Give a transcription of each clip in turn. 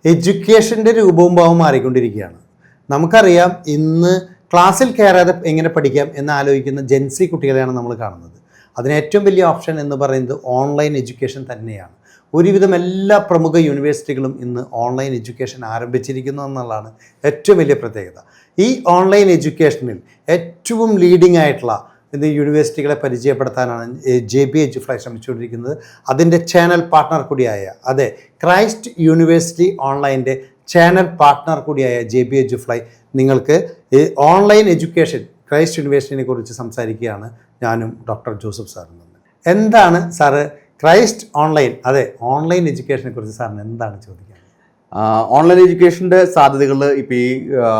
എഡ്യൂക്കേഷൻ്റെ രൂപവും ഭാവവും മാറിക്കൊണ്ടിരിക്കുകയാണ്. നമുക്കറിയാം, ഇന്ന് ക്ലാസ്സിൽ കയറാതെ എങ്ങനെ പഠിക്കാം എന്ന് ആലോചിക്കുന്ന ജെൻസി കുട്ടികളെയാണ് നമ്മൾ കാണുന്നത്. അതിന് ഏറ്റവും വലിയ ഓപ്ഷൻ എന്ന് പറയുന്നത് ഓൺലൈൻ എഡ്യൂക്കേഷൻ തന്നെയാണ്. ഒരുവിധം എല്ലാ പ്രമുഖ യൂണിവേഴ്സിറ്റികളും ഇന്ന് ഓൺലൈൻ എഡ്യൂക്കേഷൻ ആരംഭിച്ചിരിക്കുന്നു എന്നുള്ളതാണ് ഏറ്റവും വലിയ പ്രത്യേകത. ഈ ഓൺലൈൻ എഡ്യൂക്കേഷനിൽ ഏറ്റവും ലീഡിംഗ് ആയിട്ടുള്ള യൂണിവേഴ്സിറ്റികളെ പരിചയപ്പെടുത്താനാണ് JB എഡ്യൂഫ്ലൈ ശ്രമിച്ചുകൊണ്ടിരിക്കുന്നത്. അതിൻ്റെ ചാനൽ പാർട്ട്ണർ കൂടിയായ, അതെ, ക്രൈസ്റ്റ് യൂണിവേഴ്സിറ്റി ഓൺലൈൻ്റെ ചാനൽ പാർട്ട്ണർ കൂടിയായ JB എഡ്യൂഫ്ലൈ നിങ്ങൾക്ക് ഓൺലൈൻ എഡ്യൂക്കേഷൻ ക്രൈസ്റ്റ് യൂണിവേഴ്സിറ്റിനെ കുറിച്ച് സംസാരിക്കുകയാണ് ഞാനും ഡോക്ടർ ജോസഫ് സാറും തമ്മിൽ. എന്താണ് സാറ് ക്രൈസ്റ്റ് ഓൺലൈൻ, അതെ, ഓൺലൈൻ എഡ്യൂക്കേഷനെ കുറിച്ച് സാറിന് എന്താണ് ചോദിക്കുന്നത്? ഓൺലൈൻ എഡ്യൂക്കേഷൻ്റെ സാധ്യതകൾ ഇപ്പോൾ ഈ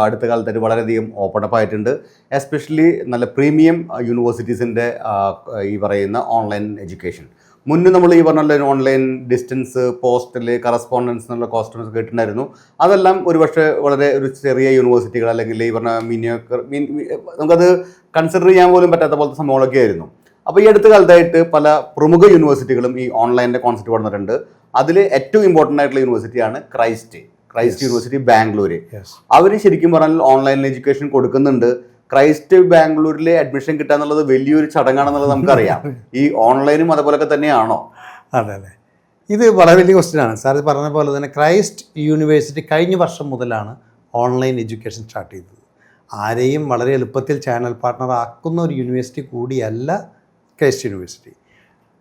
അടുത്ത കാലത്തായിട്ട് വളരെയധികം ഓപ്പൺ അപ്പ് ആയിട്ടുണ്ട്. എസ്പെഷ്യലി നല്ല പ്രീമിയം യൂണിവേഴ്സിറ്റീസിൻ്റെ ഈ പറയുന്ന ഓൺലൈൻ എഡ്യൂക്കേഷൻ. മുന്നേ നമ്മൾ ഈ പറഞ്ഞ ഓൺലൈൻ ഡിസ്റ്റൻസ്, പോസ്റ്റൽ, കറസ്പോണ്ടൻസ് എന്നുള്ള കോസ്റ്റൻസ് കേട്ടിട്ടുണ്ടായിരുന്നു. അതെല്ലാം ഒരുപക്ഷെ വളരെ ഒരു ചെറിയ യൂണിവേഴ്സിറ്റികൾ അല്ലെങ്കിൽ ഈ പറഞ്ഞ നമുക്കത് കൺസിഡർ ചെയ്യാൻ പോലും പറ്റാത്ത പോലത്തെ സംഭവങ്ങളൊക്കെ ആയിരുന്നു. അപ്പോൾ ഈ അടുത്ത കാലത്തായിട്ട് പല പ്രമുഖ യൂണിവേഴ്സിറ്റികളും ഈ ഓൺലൈൻ്റെ കോൺസെപ്റ്റ് വന്നിട്ടുണ്ട്. അതിൽ ഏറ്റവും ഇമ്പോർട്ടൻ്റ് ആയിട്ടുള്ള യൂണിവേഴ്സിറ്റിയാണ് ക്രൈസ്റ്റ് യൂണിവേഴ്സിറ്റി ബാംഗ്ലൂർ. അവർ ശരിക്കും പറഞ്ഞാൽ ഓൺലൈൻ എഡ്യൂക്കേഷൻ കൊടുക്കുന്നുണ്ട്. ക്രൈസ്റ്റ് ബാംഗ്ലൂരിലെ അഡ്മിഷൻ കിട്ടുക എന്നുള്ളത് വലിയൊരു ചടങ്ങാണെന്നുള്ളത് നമുക്കറിയാം. ഈ ഓൺലൈനും അതുപോലൊക്കെ തന്നെയാണോ? അതെ, ഇത് വളരെ വലിയ ക്വസ്റ്റ്യനാണ്. സാർ പറഞ്ഞ പോലെ തന്നെ ക്രൈസ്റ്റ് യൂണിവേഴ്സിറ്റി കഴിഞ്ഞ വർഷം മുതലാണ് ഓൺലൈൻ എഡ്യൂക്കേഷൻ സ്റ്റാർട്ട് ചെയ്തത്. ആരെയും വളരെ എളുപ്പത്തിൽ ചാനൽ പാർട്ട്ണർ ആക്കുന്ന ഒരു യൂണിവേഴ്സിറ്റി കൂടിയല്ല ക്രൈസ്റ്റ് യൂണിവേഴ്സിറ്റി.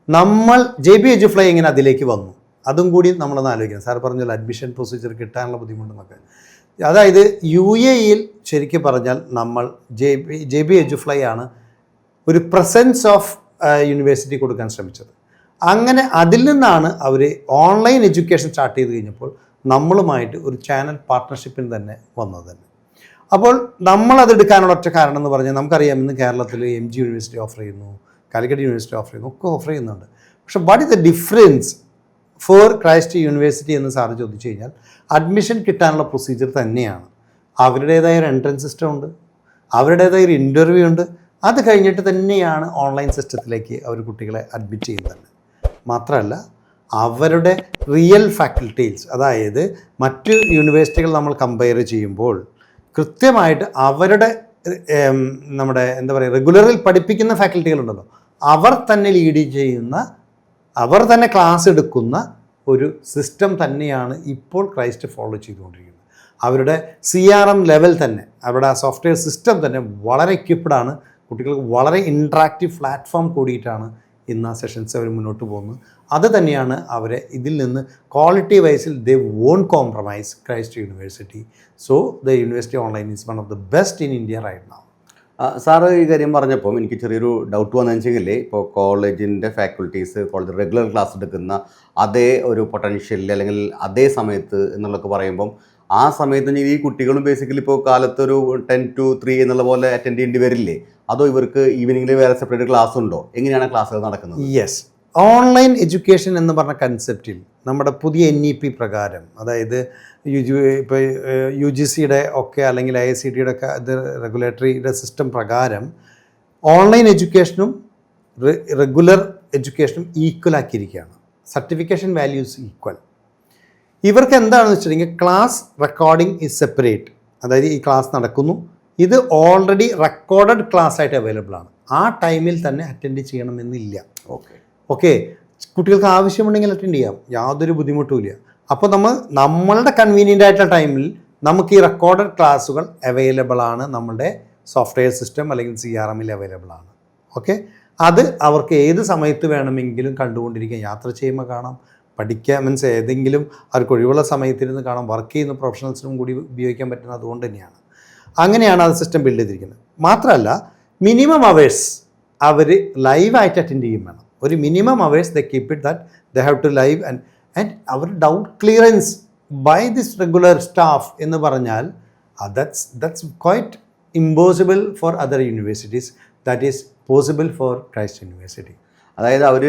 നമ്മൾ JB എഡ്യൂഫ്ലൈ എങ്ങനെ അതിലേക്ക് വന്നു, അതും കൂടി നമ്മളൊന്ന് ആലോചിക്കണം. സാർ പറഞ്ഞല്ലോ അഡ്മിഷൻ പ്രൊസീജിയർ കിട്ടാനുള്ള ബുദ്ധിമുട്ടെന്നൊക്കെ. അതായത് UAEയിൽ ശരിക്കും പറഞ്ഞാൽ നമ്മൾ JB എഡ്യൂഫ്ലൈ ആണ് ഒരു പ്രസൻസ് ഓഫ് യൂണിവേഴ്സിറ്റി കൊടുക്കാൻ ശ്രമിച്ചത്. അങ്ങനെ അതിൽ നിന്നാണ് അവർ ഓൺലൈൻ എഡ്യൂക്കേഷൻ സ്റ്റാർട്ട് ചെയ്ത് കഴിഞ്ഞപ്പോൾ നമ്മളുമായിട്ട് ഒരു ചാനൽ പാർട്ട്ണർഷിപ്പിന് തന്നെ വന്നത് തന്നെ. അപ്പോൾ നമ്മളതെടുക്കാനുള്ള ഒറ്റ കാരണം എന്ന് പറഞ്ഞാൽ നമുക്കറിയാം, ഇന്ന് കേരളത്തിൽ MG യൂണിവേഴ്സിറ്റി ഓഫർ ചെയ്യുന്നു, കാലിക്കറ്റ് യൂണിവേഴ്സിറ്റി ഓഫർ ചെയ്യുന്നു, ഒക്കെ ഓഫർ ചെയ്യുന്നുണ്ട്. പക്ഷേ what is the difference four Christ university എന്ന് സാറ് ചോദിച്ചു കഴിഞ്ഞാൽ അഡ്മിഷൻ കിട്ടാനുള്ള പ്രൊസീജിയർ തന്നെയാണ്. അവരുടേതായ ഒരു എൻട്രൻസ് സിസ്റ്റം ഉണ്ട്, അവരുടേതായ ഒരു ഇൻ്റർവ്യൂ ഉണ്ട്. അത് കഴിഞ്ഞിട്ട് തന്നെയാണ് ഓൺലൈൻ സിസ്റ്റത്തിലേക്ക് അവർ കുട്ടികളെ അഡ്മിറ്റ് ചെയ്യുന്നത്. മാത്രമല്ല, അവരുടെ റിയൽ ഫാക്കൽറ്റീസ്, അതായത് മറ്റ് യൂണിവേഴ്സിറ്റികൾ നമ്മൾ കമ്പയർ ചെയ്യുമ്പോൾ കൃത്യമായിട്ട് അവരുടെ നമ്മുടെ എന്താ പറയുക റെഗുലറിൽ പഠിപ്പിക്കുന്ന ഫാക്കൽറ്റികളുണ്ടല്ലോ, അവർ തന്നെ ലീഡ് ചെയ്യുന്ന, അവർ തന്നെ ക്ലാസ് എടുക്കുന്ന ഒരു സിസ്റ്റം തന്നെയാണ് ഇപ്പോൾ ക്രൈസ്റ്റ് ഫോളോ ചെയ്തുകൊണ്ടിരിക്കുന്നത്. അവരുടെ CRM ലെവൽ തന്നെ, അവരുടെ ആ സോഫ്റ്റ്വെയർ സിസ്റ്റം തന്നെ വളരെ എക്യുപ്ഡ്. കുട്ടികൾക്ക് വളരെ ഇൻട്രാക്റ്റീവ് പ്ലാറ്റ്ഫോം കൂടിയിട്ടാണ് ഇന്ന് ആ സെഷൻസ് അവർ മുന്നോട്ട് പോകുന്നത്. അത് തന്നെയാണ് അവരെ ഇതിൽ നിന്ന് ക്വാളിറ്റി വൈസിൽ they won't compromise Christ University. So the university online is one of the best in India right now. Sir ഈ കാര്യം പറഞ്ഞപ്പോൾ എനിക്ക് ചെറിയൊരു ഡൗട്ട് വന്നു വെച്ചെങ്കിൽ, ഇപ്പോൾ കോളേജിൻ്റെ ഫാക്കൽറ്റീസ് കോളേജ് റെഗുലർ ക്ലാസ് എടുക്കുന്ന അതേ ഒരു പൊട്ടൻഷ്യലിൽ അല്ലെങ്കിൽ അതേ സമയത്ത് എന്നുള്ളതൊക്കെ പറയുമ്പം ആ സമയത്ത് ഈ കുട്ടികളും ബേസിക്കലി ഇപ്പോൾ കാലത്തൊരു 10 to 3 എന്നുള്ള പോലെ അറ്റൻഡ് ചെയ്യേണ്ടി വരില്ലേ? അതോ ഇവർക്ക് ഈവനിങ്ങിൽ വേറെ സെപ്പറേറ്റ് ക്ലാസ് ഉണ്ടോ? എങ്ങനെയാണ് ക്ലാസ്സുകൾ നടക്കുന്നത്? യെസ്, ഓൺലൈൻ എഡ്യൂക്കേഷൻ എന്ന് പറഞ്ഞ കൺസെപ്റ്റിൽ നമ്മുടെ പുതിയ NEP പ്രകാരം, അതായത് ഇപ്പോൾ UGCയുടെ ഒക്കെ അല്ലെങ്കിൽ IICTയുടെ ഒക്കെ ഇത് റെഗുലേറ്ററിയുടെ സിസ്റ്റം പ്രകാരം ഓൺലൈൻ എഡ്യൂക്കേഷനും റെഗുലർ എഡ്യൂക്കേഷനും ഈക്വൽ ആക്കിയിരിക്കുകയാണ്. Certification values equal. ഇവർക്ക് എന്താണെന്ന് വെച്ചിട്ടുണ്ടെങ്കിൽ ക്ലാസ് റെക്കോർഡിംഗ് ഈസ് സെപ്പറേറ്റ്. അതായത് ഈ ക്ലാസ് നടക്കുന്നു, ഇത് ഓൾറെഡി റെക്കോർഡഡ് ക്ലാസ് ആയിട്ട് അവൈലബിൾ ആണ്. ആ ടൈമിൽ തന്നെ അറ്റൻഡ് ചെയ്യണമെന്നില്ല. ഓക്കെ, കുട്ടികൾക്ക് ആവശ്യമുണ്ടെങ്കിൽ അറ്റൻഡ് ചെയ്യാം, യാതൊരു ബുദ്ധിമുട്ടുമില്ല. അപ്പോൾ നമ്മളുടെ കൺവീനിയൻ്റ് ആയിട്ടുള്ള ടൈമിൽ നമുക്ക് ഈ റെക്കോർഡഡ് ക്ലാസ്സുകൾ അവൈലബിൾ ആണ്. നമ്മളുടെ സോഫ്റ്റ്വെയർ സിസ്റ്റം അല്ലെങ്കിൽ CRMൽ അവൈലബിൾ ആണ്. ഓക്കെ, അത് അവർക്ക് ഏത് സമയത്ത് വേണമെങ്കിലും കണ്ടുകൊണ്ടിരിക്കാം. യാത്ര ചെയ്യുമ്പോൾ കാണാം, പഠിക്കാൻ ഏതെങ്കിലും അവർക്ക് ഒഴിവുള്ള സമയത്തിരുന്ന് കാണാം. വർക്ക് ചെയ്യുന്ന പ്രൊഫഷണൽസിനും കൂടി ഉപയോഗിക്കാൻ പറ്റുന്നത് അതുകൊണ്ട് തന്നെയാണ്. അങ്ങനെയാണ് അത് സിസ്റ്റം ബിൽഡ് ചെയ്തിരിക്കുന്നത്. മാത്രമല്ല, മിനിമം അവേഴ്സ് അവർ ലൈവായിട്ട് അറ്റൻഡ് ചെയ്യും വേണം. ഒരു minimum hours the keep it that the have to live and അവർ doubt clearance by this regular staff എന്ന് പറഞ്ഞാൽ that's quite impossible for other universities. That is possible for Christ university. അതായത് അവർ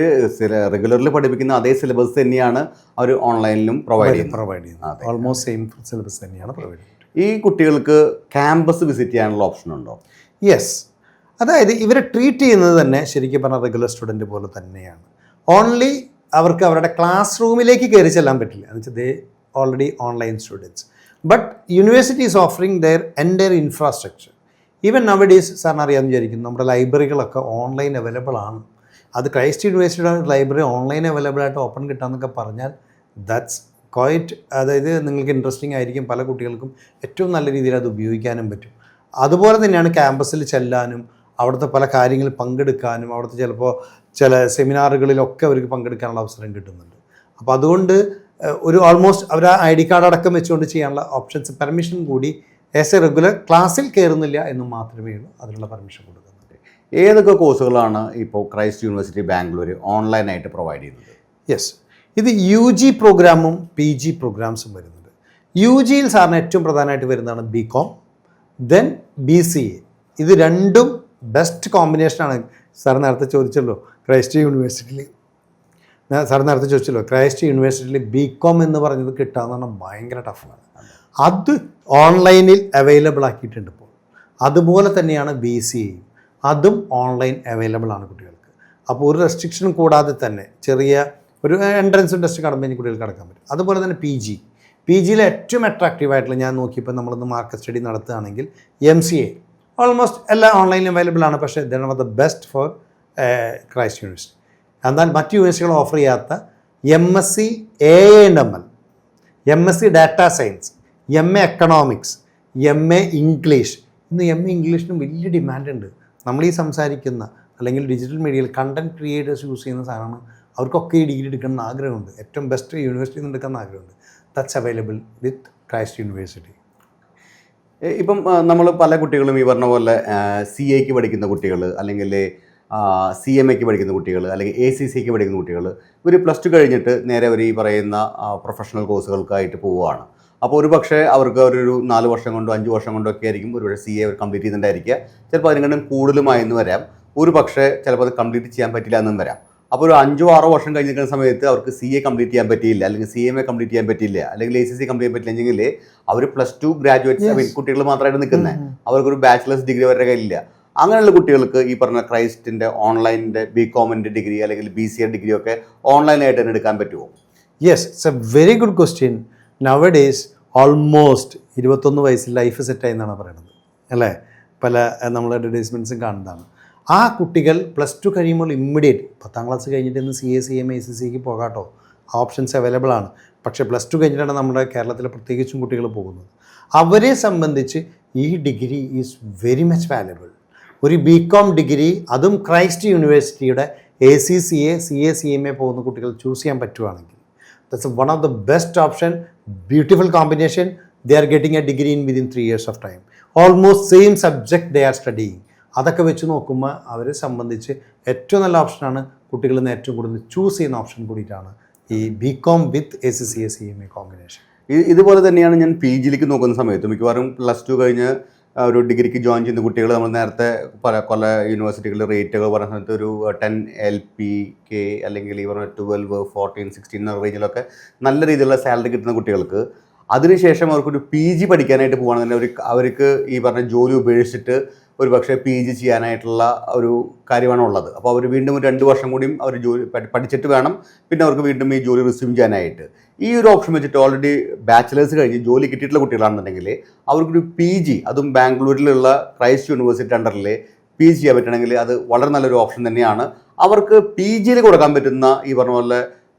regularly പഠിപ്പിക്കുന്ന അതേ സിലബസ് തന്നെയാണ് അവർ ഓൺലൈനിലും provide ചെയ്യുന്നത്. ഓൾമോസ്റ്റ് സെയിം സിലബസ് തന്നെയാണ് പ്രൊവൈഡ് ചെയ്യുന്നത്. ഈ കുട്ടികൾക്ക് ക്യാമ്പസ് വിസിറ്റ് ചെയ്യാനുള്ള ഓപ്ഷൻ ഉണ്ടോ? യെസ്, അതായത് ഇവരെ ട്രീറ്റ് ചെയ്യുന്നത് തന്നെ ശരിക്കും പറഞ്ഞാൽ റെഗുലർ സ്റ്റുഡൻറ്റ് പോലെ തന്നെയാണ്. ഓൺലി അവർക്ക് അവരുടെ ക്ലാസ് റൂമിലേക്ക് കയറി ചെല്ലാൻ പറ്റില്ല. എന്ന് വെച്ചാൽ already online students. But university is offering their entire infrastructure. Even nowadays സാറിന് അറിയാമെന്ന് വിചാരിക്കുന്നു, നമ്മുടെ ലൈബ്രറികളൊക്കെ ഓൺലൈൻ അവൈലബിൾ ആണ്. അത് ക്രൈസ്റ്റ് യൂണിവേഴ്സിറ്റിയുടെ ലൈബ്രറി ഓൺലൈൻ അവൈലബിൾ ആയിട്ട് ഓപ്പൺ കിട്ടാമെന്നൊക്കെ പറഞ്ഞാൽ ദാറ്റ്സ് ക്വൈറ്റ്, അതായത് നിങ്ങൾക്ക് ഇൻട്രസ്റ്റിംഗ് ആയിരിക്കും. പല കുട്ടികൾക്കും ഏറ്റവും നല്ല രീതിയിൽ അത് ഉപയോഗിക്കാനും പറ്റും. അതുപോലെ തന്നെയാണ് ക്യാമ്പസിൽ ചെല്ലാനും അവിടുത്തെ പല കാര്യങ്ങളിൽ പങ്കെടുക്കാനും അവിടുത്തെ ചിലപ്പോൾ ചില സെമിനാറുകളിലൊക്കെ അവർക്ക് പങ്കെടുക്കാനുള്ള അവസരം കിട്ടുന്നുണ്ട്. അപ്പോൾ അതുകൊണ്ട് ഒരു ഓൾമോസ്റ്റ് അവർ ID കാർഡ് അടക്കം വെച്ചുകൊണ്ട് ചെയ്യാനുള്ള ഓപ്ഷൻസ്, പെർമിഷൻ കൂടി ആസ് എ റെഗുലർ ക്ലാസ്സിൽ കയറുന്നില്ല എന്ന് മാത്രമേ ഉള്ളൂ അതിനുള്ള പെർമിഷൻ കൊടുക്കുന്നുണ്ട്. ഏതൊക്കെ കോഴ്സുകളാണ് ഇപ്പോൾ ക്രൈസ്റ്റ് യൂണിവേഴ്സിറ്റി ബാംഗ്ലൂർ ഓൺലൈനായിട്ട് പ്രൊവൈഡ് ചെയ്യുന്നത്? യെസ്, ഇത് UG പ്രോഗ്രാമും PG പ്രോഗ്രാംസും വരുന്നുണ്ട്. UGയിൽ സാറിന് ഏറ്റവും പ്രധാനമായിട്ട് വരുന്നതാണ് BCom, ദെൻ BCA. ഇത് രണ്ടും ബെസ്റ്റ് കോമ്പിനേഷനാണ്. സാർ നേരത്തെ ചോദിച്ചല്ലോ ക്രൈസ്റ്റ് യൂണിവേഴ്സിറ്റിയിൽ BCom എന്ന് പറഞ്ഞത് കിട്ടാന്ന് പറഞ്ഞാൽ ഭയങ്കര ടഫാണ്. അത് ഓൺലൈനിൽ അവൈലബിൾ ആക്കിയിട്ടുണ്ട് ഇപ്പോൾ. അതുപോലെ തന്നെയാണ് BCA, അതും ഓൺലൈൻ അവൈലബിൾ ആണ് കുട്ടികൾക്ക്. അപ്പോൾ ഒരു റെസ്ട്രിക്ഷനും കൂടാതെ തന്നെ ചെറിയ ഒരു എൻട്രൻസും ടെസ്റ്റ് കടമ്പനി കുട്ടികൾക്ക് കടക്കാൻ പറ്റും. അതുപോലെ തന്നെ PGയിൽ ഏറ്റവും അട്രാക്റ്റീവായിട്ടുള്ള ഞാൻ നോക്കിയപ്പോൾ നമ്മളിന്ന് മാർക്കറ്റ് സ്റ്റഡി നടത്തുകയാണെങ്കിൽ MCA ഓൾമോസ്റ്റ് എല്ലാ ഓൺലൈനിലും അവൈലബിൾ ആണ്. പക്ഷേ the the best for Christ university. എന്നാൽ മറ്റ് യൂണിവേഴ്സിറ്റികൾ ഓഫർ ചെയ്യാത്ത MSc AI&ML, MSc data science, MA economics, MA English. ഇന്ന് MA ഇംഗ്ലീഷിനും വലിയ ഡിമാൻഡുണ്ട്. നമ്മൾ ഈ സംസാരിക്കുന്ന അല്ലെങ്കിൽ ഡിജിറ്റൽ മീഡിയയിൽ കണ്ടൻറ് ക്രിയേറ്റേഴ്സ് യൂസ് ചെയ്യുന്ന സാധനമാണ്. അവർക്കൊക്കെ ഈ ഡിഗ്രി എടുക്കണമെന്ന് ആഗ്രഹമുണ്ട്. ഏറ്റവും ബെസ്റ്റ് യൂണിവേഴ്സിറ്റിയിൽ നിന്ന് എടുക്കണമെന്ന് ആഗ്രഹമുണ്ട്. That's available with Christ university. ഇപ്പം നമ്മൾ പല കുട്ടികളും ഈ പറഞ്ഞ പോലെ CAക്ക് പഠിക്കുന്ന കുട്ടികൾ, അല്ലെങ്കിൽ CMAക്ക് പഠിക്കുന്ന കുട്ടികൾ, അല്ലെങ്കിൽ ACCക്ക് പഠിക്കുന്ന കുട്ടികൾ, ഇവർ +2 കഴിഞ്ഞിട്ട് നേരെ അവർ ഈ പറയുന്ന പ്രൊഫഷണൽ കോഴ്സുകൾക്കായിട്ട് പോവുകയാണ്. അപ്പോൾ ഒരു പക്ഷേ അവർക്ക് ഒരു 4 വർഷം കൊണ്ടോ 5 വർഷം കൊണ്ടോ ഒക്കെ ആയിരിക്കും ഒരു CA അവർ കംപ്ലീറ്റ് ചെയ്യുന്നുണ്ടായിരിക്കുക. ചിലപ്പോൾ അതിനെക്കാളും കൂടുതലുമായെന്ന് വരാം. ഒരു പക്ഷേ ചിലപ്പോൾ അത് കംപ്ലീറ്റ് ചെയ്യാൻ പറ്റില്ല എന്നും വരാം. അപ്പോൾ ഒരു 5-6 വർഷം കഴിഞ്ഞ് നിൽക്കുന്ന സമയത്ത് അവർക്ക് CA കംപ്ലീറ്റ് ചെയ്യാൻ പറ്റിയില്ല, അല്ലെങ്കിൽ CMA കംപ്ലീറ്റ് ചെയ്യാൻ പറ്റില്ല, അല്ലെങ്കിൽ ACC കംപ്ലീറ്റ് ചെയ്യാൻ പറ്റില്ലെങ്കിൽ അവർ +2 ഗ്രാജുവേറ്റ്സ് കുട്ടികൾ മാത്രമായിട്ട് നിൽക്കുന്നത്. അവർക്കൊരു ബാച്ചിലേഴ്സ് ഡിഗ്രി അവരുടെ കയ്യിലില്ല. അങ്ങനെയുള്ള കുട്ടികൾക്ക് ഈ പറഞ്ഞ ക്രൈസ്റ്റിൻ്റെ ഓൺലൈനിൻ്റെ BComൻ്റെ ഡിഗ്രി അല്ലെങ്കിൽ BCA ഡിഗ്രി ഒക്കെ ഓൺലൈനായിട്ട് തന്നെ എടുക്കാൻ പറ്റുമോ? Yes, it's a very good question. Nowadays almost 21 വയസ്സിൽ ലൈഫ് സെറ്റായി എന്നാണ് പറയുന്നത് അല്ലേ? പല നമ്മൾ അഡ്വർടൈസ്മെൻറ്റ്സും കാണുന്നതാണ്. ആ കുട്ടികൾ +2 കഴിയുമ്പോൾ ഇമ്മീഡിയറ്റ് 10ാം ക്ലാസ് കഴിഞ്ഞിട്ട് ഇന്ന് CA CMA ACCക്ക് പോകാട്ടോ, ഓപ്ഷൻസ് അവൈലബിൾ ആണ്. പക്ഷേ +2 കഴിഞ്ഞിട്ടാണ് നമ്മുടെ കേരളത്തിലെ പ്രത്യേകിച്ചും കുട്ടികൾ പോകുന്നത്. അവരെ സംബന്ധിച്ച് ഈ degree is very much valuable. ഒരു BCom ഡിഗ്രി, അതും ക്രൈസ്റ്റ് യൂണിവേഴ്സിറ്റിയുടെ ACCA CA CMA പോകുന്ന കുട്ടികൾ ചൂസ് ചെയ്യാൻ പറ്റുവാണെങ്കിൽ that's one of the best option. Beautiful combination. They are getting a degree in within 3 years of time. Almost same subject they are studying. അതൊക്കെ വെച്ച് നോക്കുമ്പോൾ അവരെ സംബന്ധിച്ച് ഏറ്റവും നല്ല ഓപ്ഷനാണ്. കുട്ടികൾ നിന്ന് ഏറ്റവും കൂടുതൽ ചൂസ് ചെയ്യുന്ന ഓപ്ഷൻ കൂടിയിട്ടാണ് ഈ BCom വിത്ത് ACCA CMA കോമ്പിനേഷൻ. ഇതുപോലെ തന്നെയാണ് ഞാൻ PGയിലേക്ക് നോക്കുന്ന സമയത്ത് മിക്കവാറും +2 കഴിഞ്ഞ് ഒരു ഡിഗ്രിക്ക് ജോയിൻ ചെയ്യുന്ന കുട്ടികൾ നമ്മൾ നേരത്തെ പല യൂണിവേഴ്സിറ്റികളിൽ റേറ്റുകൾ പറഞ്ഞ സമയത്ത് ഒരു 10 LPK അല്ലെങ്കിൽ ഈ പറഞ്ഞ 12, 14, 16 റേഞ്ചിലൊക്കെ നല്ല രീതിയിലുള്ള സാലറി കിട്ടുന്ന കുട്ടികൾക്ക് അതിനുശേഷം അവർക്കൊരു PG പഠിക്കാനായിട്ട് പോകുകയാണെങ്കിൽ അവർക്ക് ഈ പറഞ്ഞ ജോലി ഉപേക്ഷിച്ചിട്ട് ഒരു പക്ഷേ PG ചെയ്യാനായിട്ടുള്ള ഒരു കാര്യമാണ് ഉള്ളത്. അപ്പോൾ അവർ വീണ്ടും ഒരു 2 വർഷം കൂടിയും അവർ ജോലി പഠിച്ചിട്ട് വേണം പിന്നെ അവർക്ക് വീണ്ടും ഈ ജോലി റിസ്യൂം ചെയ്യാനായിട്ട്. ഈ ഒരു ഓപ്ഷൻ വെച്ചിട്ട് ഓൾറെഡി ബാച്ചിലേഴ്സ് കഴിഞ്ഞ് ജോലി കിട്ടിയിട്ടുള്ള കുട്ടികളാണെന്നുണ്ടെങ്കിൽ അവർക്കൊരു PG, അതും ബാംഗ്ലൂരിലുള്ള ക്രൈസ്റ്റ് യൂണിവേഴ്സിറ്റി അണ്ടറിൽ PG ചെയ്യാൻ പറ്റണമെങ്കിൽ അത് വളരെ നല്ലൊരു ഓപ്ഷൻ തന്നെയാണ്. അവർക്ക് PGയിൽ കൊടുക്കാൻ പറ്റുന്ന ഈ പറഞ്ഞ പോലെ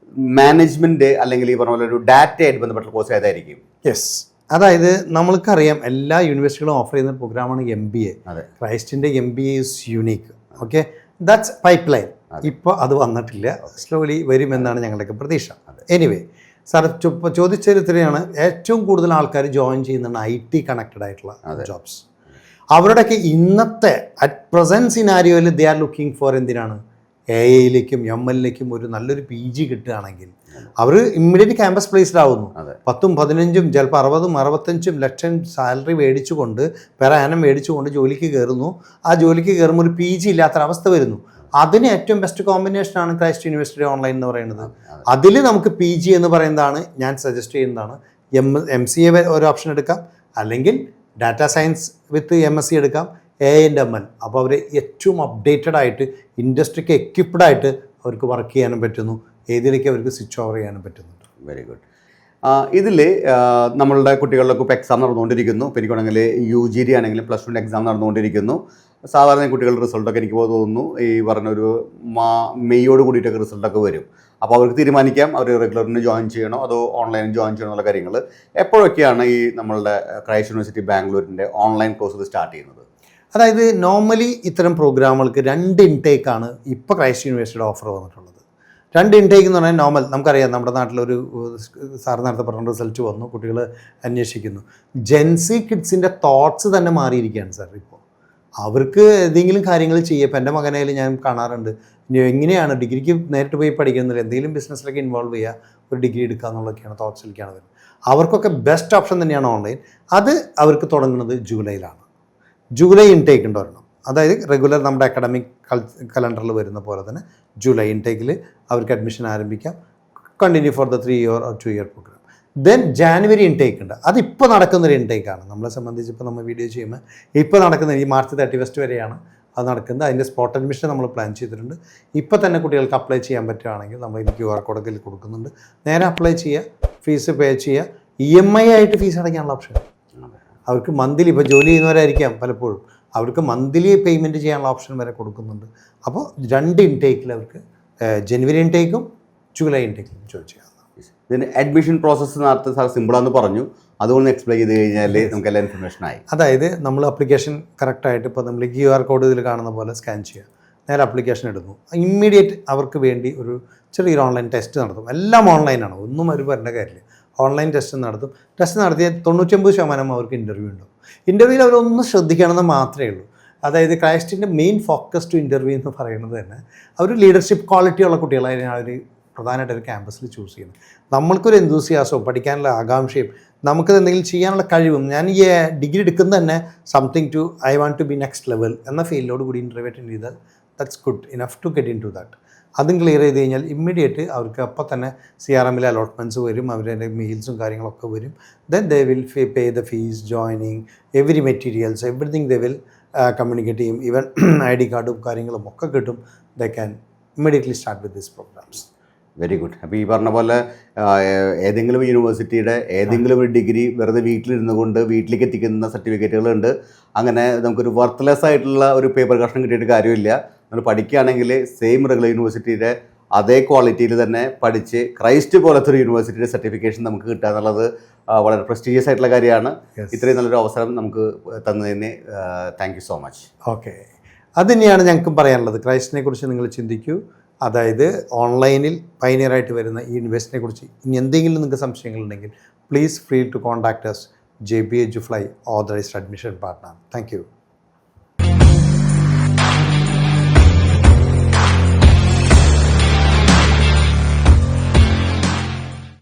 മാനേജ്മെൻറ്റ് അല്ലെങ്കിൽ ഈ പറഞ്ഞ പോലെ ഒരു ഡാറ്റയായിട്ട് ബന്ധപ്പെട്ട കോഴ്സ് ഏതായിരിക്കും? യെസ്, അതായത് നമ്മൾക്കറിയാം എല്ലാ യൂണിവേഴ്സിറ്റികളും ഓഫർ ചെയ്യുന്ന പ്രോഗ്രാമാണ് MBA. ക്രൈസ്റ്റിൻ്റെ MBA is unique. Okay, that's pipe line. ഇപ്പോൾ അത് വന്നിട്ടില്ല, സ്ലോലി വരുമെന്നാണ് ഞങ്ങളുടെയൊക്കെ പ്രതീക്ഷ. എനിവേ, സാർ ചോദിച്ചൊരു ഇത്രയാണ്, ഏറ്റവും കൂടുതൽ ആൾക്കാർ ജോയിൻ ചെയ്യുന്നതാണ് IT കണക്റ്റഡ് ആയിട്ടുള്ള ജോബ്സ്. അവരുടെയൊക്കെ ഇന്നത്തെ അറ്റ് പ്രസൻറ്റ് സിനാരിയോയിൽ ദേ ആർ ലുക്കിംഗ് ഫോർ എന്തിനാണ് AI-യിലേക്കും ML-ലേക്കും ഒരു നല്ലൊരു PG കിട്ടുകയാണെങ്കിൽ അവർ ഇമ്മീഡിയറ്റ് ക്യാമ്പസ് പ്ലേസ്ഡ് ആവുന്നു. 10, 15 ചിലപ്പോൾ 60, 65 ലക്ഷം സാലറി മേടിച്ചുകൊണ്ട് പെർ ആനം മേടിച്ചുകൊണ്ട് ജോലിക്ക് കയറുന്നു. ആ ജോലിക്ക് കയറുമ്പോൾ ഒരു PG ഇല്ലാത്തൊരവസ്ഥ വരുന്നു. അതിന് ഏറ്റവും ബെസ്റ്റ് കോമ്പിനേഷനാണ് ക്രൈസ്റ്റ് യൂണിവേഴ്സിറ്റി ഓൺലൈൻ എന്ന് പറയുന്നത്. അതിൽ നമുക്ക് PG എന്ന് പറയുന്നതാണ് ഞാൻ സജസ്റ്റ് ചെയ്യുന്നതാണ്. MCA ഒരു ഓപ്ഷൻ എടുക്കാം, അല്ലെങ്കിൽ ഡാറ്റാ സയൻസ് വിത്ത് MSc എടുക്കാം, AI&ML. അപ്പോൾ അവർ ഏറ്റവും അപ്ഡേറ്റഡ് ആയിട്ട് ഇൻഡസ്ട്രിക്ക് എക്യുപ്ഡ് ആയിട്ട് അവർക്ക് വർക്ക് ചെയ്യാനും പറ്റുന്നു, ഏതിലേക്ക് അവർക്ക് സ്വിച്ച് ഓവർ ചെയ്യാനും പറ്റുന്നുണ്ട്. Very good. ഇതിൽ നമ്മളുടെ കുട്ടികളിലൊക്കെ ഇപ്പോൾ എക്സാം നടന്നുകൊണ്ടിരിക്കുന്നു. ഇപ്പോൾ എനിക്കാണെങ്കിൽ UGD ആണെങ്കിലും +1 എക്സാം നടന്നുകൊണ്ടിരിക്കുന്നു. സാധാരണ കുട്ടികളുടെ റിസൾട്ടൊക്കെ എനിക്ക് തോന്നുന്നു ഈ പറഞ്ഞൊരു മെയ്യോട് കൂടിയിട്ടൊക്കെ റിസൾട്ടൊക്കെ വരും. അപ്പോൾ അവർക്ക് തീരുമാനിക്കാം അവർ റെഗുലറിന് ജോയിൻ ചെയ്യണോ അതോ ഓൺലൈനിൽ ജോയിൻ ചെയ്യണോ എന്നുള്ള കാര്യങ്ങൾ. എപ്പോഴൊക്കെയാണ് ഈ നമ്മളുടെ ക്രൈസ്റ്റ് യൂണിവേഴ്സിറ്റി ബാംഗ്ലൂരിൻ്റെ ഓൺലൈൻ കോഴ്സ് സ്റ്റാർട്ട് ചെയ്യുന്നത്? അതായത് നോർമലി ഇത്തരം പ്രോഗ്രാമുകൾക്ക് 2 ഇൻടേക്കാണ് ഇപ്പോൾ ക്രൈസ്റ്റ് യൂണിവേഴ്സിറ്റിയുടെ ഓഫർ വന്നിട്ടുള്ളത്. 2 ഇൻടേക്ക് എന്ന് പറഞ്ഞാൽ നോർമൽ നമുക്കറിയാം, നമ്മുടെ നാട്ടിലൊരു സാർ നേരത്തെ പറഞ്ഞ റിസൾട്ട് വന്നു, കുട്ടികൾ അന്വേഷിക്കുന്നു. ജെൻസി കിഡ്സിൻ്റെ തോട്ട്സ് തന്നെ മാറിയിരിക്കുകയാണ് സാർ. ഇപ്പോൾ അവർക്ക് ഏതെങ്കിലും കാര്യങ്ങൾ ചെയ്യുക. ഇപ്പം എൻ്റെ മകനായാലും ഞാൻ കാണാറുണ്ട്, എങ്ങനെയാണ് ഡിഗ്രിക്ക് നേരിട്ട് പോയി പഠിക്കുന്നില്ല, എന്തെങ്കിലും ബിസിനസ്സിലൊക്കെ ഇൻവോൾവ് ചെയ്യുക, ഒരു ഡിഗ്രി എടുക്കുക എന്നുള്ളതൊക്കെയാണ് തോട്ട്സിലേക്കാണ് വരുന്നത്. അവർക്കൊക്കെ ബെസ്റ്റ് ഓപ്ഷൻ തന്നെയാണ് ഓൺലൈൻ. അത് അവർക്ക് തുടങ്ങുന്നത് ജൂലൈയിലാണ്. ജൂലൈ ഇൻടേക്ക് ഉണ്ട് ഒരെണ്ണം. അതായത് റെഗുലർ നമ്മുടെ അക്കാഡമിക് കലണ്ടറിൽ വരുന്ന പോലെ തന്നെ ജൂലൈ ഇൻടേക്കിൽ അവർക്ക് അഡ്മിഷൻ ആരംഭിക്കാം. Continue for the 3 year or 2 year program. Then January intake ഉണ്ട്. അതിപ്പോൾ നടക്കുന്നൊരു ഇൻടേക്കാണ്. നമ്മളെ സംബന്ധിച്ച് ഇപ്പോൾ നമ്മൾ വീഡിയോ ചെയ്യുമ്പോൾ ഇപ്പോൾ നടക്കുന്ന ഈ മാർച്ച് 31 വരെയാണ് അത് നടക്കുന്നത്. അതിൻ്റെ സ്പോട്ട് അഡ്മിഷൻ നമ്മൾ പ്ലാൻ ചെയ്തിട്ടുണ്ട്. ഇപ്പോൾ തന്നെ കുട്ടികൾക്ക് അപ്ലൈ ചെയ്യാൻ പറ്റുകയാണെങ്കിൽ നമ്മൾ ഈ QR കോഡൊക്കെ കൊടുക്കുന്നുണ്ട്. നേരെ അപ്ലൈ ചെയ്യുക, ഫീസ് പേ ചെയ്യുക. EMI ആയിട്ട് ഫീസ് അടയ്ക്കാനുള്ള ഓപ്ഷൻ അവർക്ക് മന്ത്ലി, ഇപ്പോൾ ജോലി ചെയ്യുന്നവരായിരിക്കാം പലപ്പോഴും, അവർക്ക് മന്ത്ലി പേയ്മെൻറ്റ് ചെയ്യാനുള്ള ഓപ്ഷൻ വരെ കൊടുക്കുന്നുണ്ട്. അപ്പോൾ 2 ഇൻടേക്കിൽ അവർക്ക് ജനുവരി ഇൻടേക്കും ജൂലൈ ഇൻടേക്കും ജോയിൻ ചെയ്യാം. ഇതിന് അഡ്മിഷൻ പ്രോസസ്സ് നേരത്തെ സാർ സിമ്പിളാന്ന് പറഞ്ഞു, അതുകൊണ്ട് എക്സ്പ്ലെയിൻ ചെയ്ത് കഴിഞ്ഞാൽ നമുക്ക് എല്ലാ ഇൻഫർമേഷനായി. അതായത് നമ്മൾ ആപ്ലിക്കേഷൻ കറക്റ്റായിട്ട് ഇപ്പോൾ നമ്മൾ QR കോഡ് ഇതിൽ കാണുന്ന പോലെ സ്കാൻ ചെയ്യുക, നേരെ ആപ്ലിക്കേഷൻ ഇടുന്നു. ഇമ്മീഡിയറ്റ് അവർക്ക് വേണ്ടി ഒരു ചെറിയൊരു ഓൺലൈൻ ടെസ്റ്റ് നടത്തും. എല്ലാം ഓൺലൈനാണ്, ഒന്നും അവർ പറഞ്ഞ കാര്യമില്ല. ഓൺലൈൻ ടെസ്റ്റ് നടത്തും. ടെസ്റ്റ് നടത്തിയ 99% അവർക്ക് ഇൻ്റർവ്യൂ ഉണ്ടാവും. ഇൻ്റർവ്യൂവിൽ അവരൊന്ന് ശ്രദ്ധിക്കണമെന്ന് മാത്രമേ ഉള്ളൂ. അതായത് ക്രൈസ്റ്റിൻ്റെ മെയിൻ ഫോക്കസ് ടു ഇൻ്റർവ്യൂ എന്ന് പറയുന്നത് തന്നെ അവർ ലീഡർഷിപ്പ് ക്വാളിറ്റി ഉള്ള കുട്ടികളായിരുന്നു അവർ പ്രധാനമായിട്ട് ഒരു ക്യാമ്പസിൽ ചൂസ് ചെയ്യുന്നത്. നമ്മൾക്കൊരു എന്തൂസിയാസവും പഠിക്കാനുള്ള ആകാംക്ഷയും നമുക്കത് എന്തെങ്കിലും ചെയ്യാനുള്ള കഴിവും, ഞാൻ ഈ ഡിഗ്രി എടുക്കുന്നത് തന്നെ something to I want to be next level എന്ന ഫീൽഡിലോട് കൂടി ഇൻ്റർവ്യൂ അറ്റൻഡ് ചെയ്താൽ that's good enough to get in to that. അതും ക്ലിയർ ചെയ്ത് കഴിഞ്ഞാൽ ഇമ്മീഡിയറ്റ് അവർക്ക് അപ്പോൾ തന്നെ CRMലെ അലോട്ട്മെൻറ്റ്സ് വരും, അവരുടെ മെയിൽസും കാര്യങ്ങളൊക്കെ വരും. Then they will pay the fees, joining, every materials, everything they will communicate ചെയ്യും. ഈവൻ ID കാർഡും കാര്യങ്ങളും ഒക്കെ കിട്ടും. They can immediately start with these programs. Very good. അപ്പോൾ ഈ പറഞ്ഞ പോലെ ഏതെങ്കിലും യൂണിവേഴ്സിറ്റിയുടെ ഏതെങ്കിലും ഒരു ഡിഗ്രി വെറുതെ വീട്ടിലിരുന്നു കൊണ്ട് വീട്ടിലേക്ക് എത്തിക്കുന്ന സർട്ടിഫിക്കറ്റുകളുണ്ട്. അങ്ങനെ നമുക്കൊരു വർത്ത്ലെസ് ആയിട്ടുള്ള ഒരു പേപ്പർ കഷ്ണം കിട്ടിയിട്ട് കാര്യമില്ല. നമ്മൾ പഠിക്കുകയാണെങ്കിൽ സെയിം റെഗുലർ യൂണിവേഴ്സിറ്റിയുടെ അതേ ക്വാളിറ്റിയിൽ തന്നെ പഠിച്ച് ക്രൈസ്റ്റ് പോലത്തെ ഒരു യൂണിവേഴ്സിറ്റിയുടെ സർട്ടിഫിക്കേഷൻ നമുക്ക് കിട്ടുക എന്നുള്ളത് വളരെ പ്രസ്റ്റീജിയസ് ആയിട്ടുള്ള കാര്യമാണ്. ഇത്രയും നല്ലൊരു അവസരം നമുക്ക് തന്നതിന് thank you so much. Okay, അത് തന്നെയാണ് ഞങ്ങൾക്കും പറയാനുള്ളത്. ക്രൈസ്റ്റിനെ കുറിച്ച് നിങ്ങൾ ചിന്തിക്കൂ. അതായത് ഓൺലൈനിൽ പൈനിയറായിട്ട് വരുന്ന ഈ യൂണിവേഴ്സിറ്റിനെ കുറിച്ച് ഇനി എന്തെങ്കിലും നിങ്ങൾക്ക് സംശയങ്ങളുണ്ടെങ്കിൽ please free to contact us, JB EduFly, authorized admission partner. Thank you.